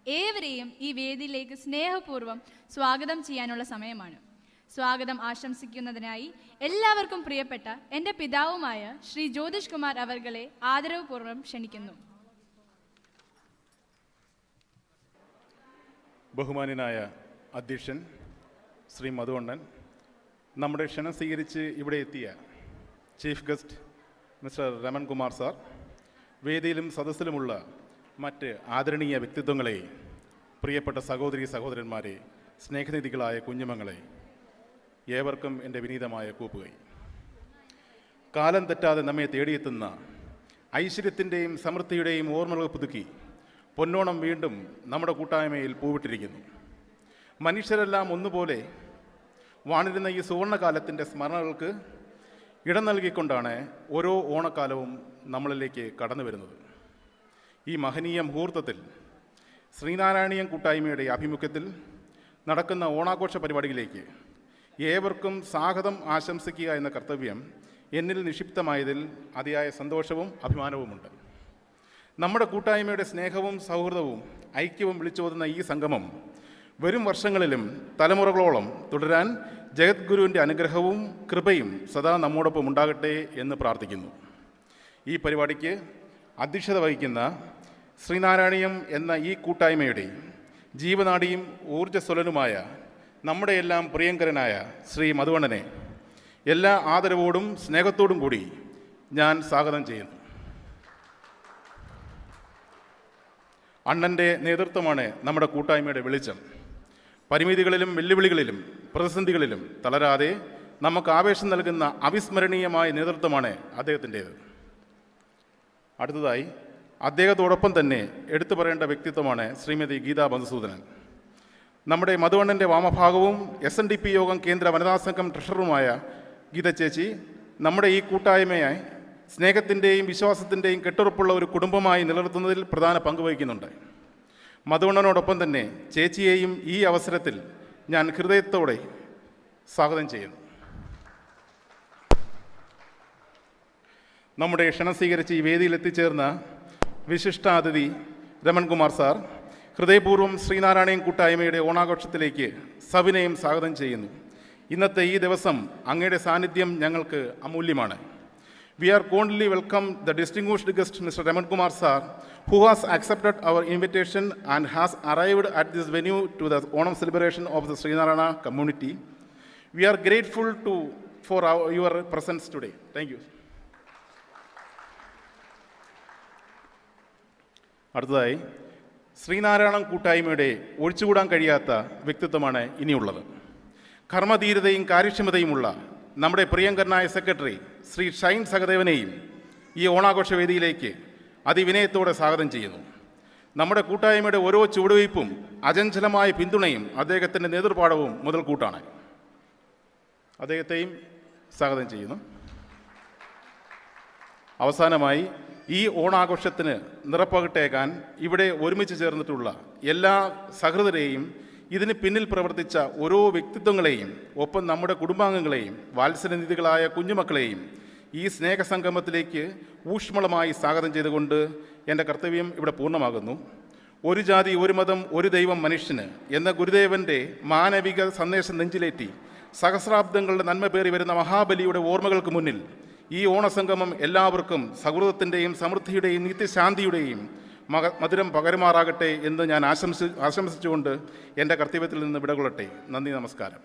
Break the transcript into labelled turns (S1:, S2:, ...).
S1: ഏവരെയും ഈ വേദിയിലേക്ക് സ്നേഹപൂർവ്വം സ്വാഗതം ചെയ്യാനുള്ള സമയമാണ്. സ്വാഗതം ആശംസിക്കുന്നതിനായി എല്ലാവർക്കും പ്രിയപ്പെട്ട എൻ്റെ പിതാവുമായ ശ്രീ ജ്യോതിഷ് കുമാർ അവർകളെ ആദരവുപൂർവ്വം ക്ഷണിക്കുന്നു.
S2: ബഹുമാന്യനായ അധ്യക്ഷൻ ശ്രീ മധുവണ്ണൻ, നമ്മുടെ ക്ഷണം സ്വീകരിച്ച് ഇവിടെ എത്തിയ chief guest Mr Raman Kumar sir, വേദിയിലും സദസ്സിലുമുള്ള മറ്റ് ആദരണീയ വ്യക്തിത്വങ്ങളെ, പ്രിയപ്പെട്ട സഹോദരി സഹോദരന്മാരെ, സ്നേഹനിധികളായ കുഞ്ഞുമങ്ങളെ, ഏവർക്കും എൻ്റെ വിനീതമായ കൂപ്പുകൈ. കാലം തെറ്റാതെ നമ്മെ തേടിയെത്തുന്ന ഐശ്വര്യത്തിൻ്റെയും സമൃദ്ധിയുടെയും ഓർമ്മകൾ പുതുക്കി പൊന്നോണം വീണ്ടും നമ്മുടെ കൂട്ടായ്മയിൽ പൂവിട്ടിരിക്കുന്നു. മനുഷ്യരെല്ലാം ഒന്നുപോലെ വാണിരുന്ന ഈ സുവർണകാലത്തിൻ്റെ സ്മരണകൾക്ക് ഇടം നൽകിക്കൊണ്ടാണ് ഓരോ ഓണക്കാലവും നമ്മളിലേക്ക് കടന്നു വരുന്നത്. ഈ മഹനീയ മുഹൂർത്തത്തിൽ ശ്രീനാരായണീയം കൂട്ടായ്മയുടെ ആഭിമുഖ്യത്തിൽ നടക്കുന്ന ഓണാഘോഷ പരിപാടിയിലേക്ക് ഏവർക്കും സ്വാഗതം ആശംസിക്കുക എന്ന കർത്തവ്യം എന്നിൽ നിക്ഷിപ്തമായതിൽ അതിയായ സന്തോഷവും അഭിമാനവുമുണ്ട്. നമ്മുടെ കൂട്ടായ്മയുടെ സ്നേഹവും സൗഹൃദവും ഐക്യവും വിളിച്ചോതുന്ന ഈ സംഗമം വരും വർഷങ്ങളിലും തലമുറകളോളം തുടരാൻ ജഗദ്ഗുരുവിൻ്റെ അനുഗ്രഹവും കൃപയും സദാ നമ്മോടൊപ്പം ഉണ്ടാകട്ടെ എന്ന് പ്രാർത്ഥിക്കുന്നു. ഈ പരിപാടിക്ക് അധ്യക്ഷത വഹിക്കുന്ന ശ്രീനാരായണീയം എന്ന ഈ കൂട്ടായ്മയുടെ ജീവനാഡിയും ഊർജ്ജസ്വലനുമായ നമ്മുടെ എല്ലാം പ്രിയങ്കരനായ ശ്രീ മധുവണ്ണനെ എല്ലാ ആദരവോടും സ്നേഹത്തോടും കൂടി ഞാൻ സ്വാഗതം ചെയ്യുന്നു. അണ്ണൻ്റെ നേതൃത്വമാണ് നമ്മുടെ കൂട്ടായ്മയുടെ വെളിച്ചം. പരിമിതികളിലും വെല്ലുവിളികളിലും പ്രതിസന്ധികളിലും തളരാതെ നമുക്ക് ആവേശം നൽകുന്ന അവിസ്മരണീയമായ നേതൃത്വമാണ് അദ്ദേഹത്തിൻ്റേത്. അടുത്തതായി അദ്ദേഹത്തോടൊപ്പം തന്നെ എടുത്തു പറയേണ്ട വ്യക്തിത്വമാണ് ശ്രീമതി ഗീതാ മധുസൂദനൻ. നമ്മുടെ മധുവണ്ണൻ്റെ വാമഭാഗവും SNDP യോഗം കേന്ദ്ര വനിതാ സംഘം ട്രഷററുമായ ഗീത ചേച്ചി നമ്മുടെ ഈ കൂട്ടായ്മയെ സ്നേഹത്തിൻ്റെയും വിശ്വാസത്തിൻ്റെയും കെട്ടുറപ്പുള്ള ഒരു കുടുംബമായി നിലനിർത്തുന്നതിൽ പ്രധാന പങ്ക് വഹിക്കുന്നുണ്ട്. മധുവണ്ണനോടൊപ്പം തന്നെ ചേച്ചിയെയും ഈ അവസരത്തിൽ ഞാൻ ഹൃദയത്തോടെ സ്വാഗതം ചെയ്യുന്നു. നമ്മുടെ ക്ഷണം സ്വീകരിച്ച് ഈ വേദിയിൽ എത്തിച്ചേർന്ന വിശിഷ്ടാതിഥി രമൺ കുമാർ സാർ, ഹൃദയപൂർവ്വം ശ്രീനാരായണീയം കൂട്ടായ്മയുടെ ഓണാഘോഷത്തിലേക്ക് സവിനയം സ്വാഗതം ചെയ്യുന്നു. ഇന്നത്തെ ഈ ദിവസം അങ്ങയുടെ സാന്നിധ്യം ഞങ്ങൾക്ക് അമൂല്യമാണ്. We are cordially welcome the distinguished guest Mr. Raman Kumar Sir, who has accepted our invitation and has arrived at this venue to the Onam celebration of the Srinarayana community. We are grateful for your presence today. Thank you. അടുത്തതായി ശ്രീനാരായണ കൂട്ടായ്മയുടെ ഒഴിച്ചുകൂടാൻ കഴിയാത്ത വ്യക്തിത്വമാണ് ഇനിയുള്ളത്. കർമ്മധീരതയും കാര്യക്ഷമതയുമുള്ള നമ്മുടെ പ്രിയങ്കരനായ secretary Shri Shine സഹദേവനെയും ഈ ഓണാഘോഷ വേദിയിലേക്ക് അതിവിനയത്തോടെ സ്വാഗതം ചെയ്യുന്നു. നമ്മുടെ കൂട്ടായ്മയുടെ ഓരോ ചുവടുവയ്പും അചഞ്ചലമായ പിന്തുണയും അദ്ദേഹത്തിൻ്റെ നേതൃപാഠവും മുതൽക്കൂട്ടാണ്. അദ്ദേഹത്തെയും സ്വാഗതം ചെയ്യുന്നു. അവസാനമായി ഈ ഓണാഘോഷത്തിന് നിറപ്പകിട്ടേക്കാൻ ഇവിടെ ഒരുമിച്ച് ചേർന്നിട്ടുള്ള എല്ലാ സഹൃദരെയും, ഇതിന് പിന്നിൽ പ്രവർത്തിച്ച ഓരോ വ്യക്തിത്വങ്ങളെയും, ഒപ്പം നമ്മുടെ കുടുംബാംഗങ്ങളെയും വാത്സല്യനിധികളായ കുഞ്ഞുമക്കളെയും ഈ സ്നേഹസംഗമത്തിലേക്ക് ഊഷ്മളമായി സ്വാഗതം ചെയ്തുകൊണ്ട് എൻ്റെ കർത്തവ്യം ഇവിടെ പൂർണ്ണമാകുന്നു. ഒരു ജാതി, ഒരു മതം, ഒരു ദൈവം മനുഷ്യന് എന്ന ഗുരുദേവൻ്റെ മാനവിക സന്ദേശം നെഞ്ചിലേറ്റി സഹസ്രാബ്ദങ്ങളുടെ നന്മ പേറി വരുന്ന മഹാബലിയുടെ ഓർമ്മകൾക്ക് മുന്നിൽ ഈ ഓണസംഗമം എല്ലാവർക്കും സൗഹൃദത്തിൻ്റെയും സമൃദ്ധിയുടെയും നിത്യശാന്തിയുടെയും മധുരം പകരുമാറാകട്ടെ എന്ന് ഞാൻ ആശംസിച്ചുകൊണ്ട് എൻ്റെ കർത്തവ്യത്തിൽ നിന്ന് വിടകൊള്ളട്ടെ. നന്ദി, നമസ്കാരം.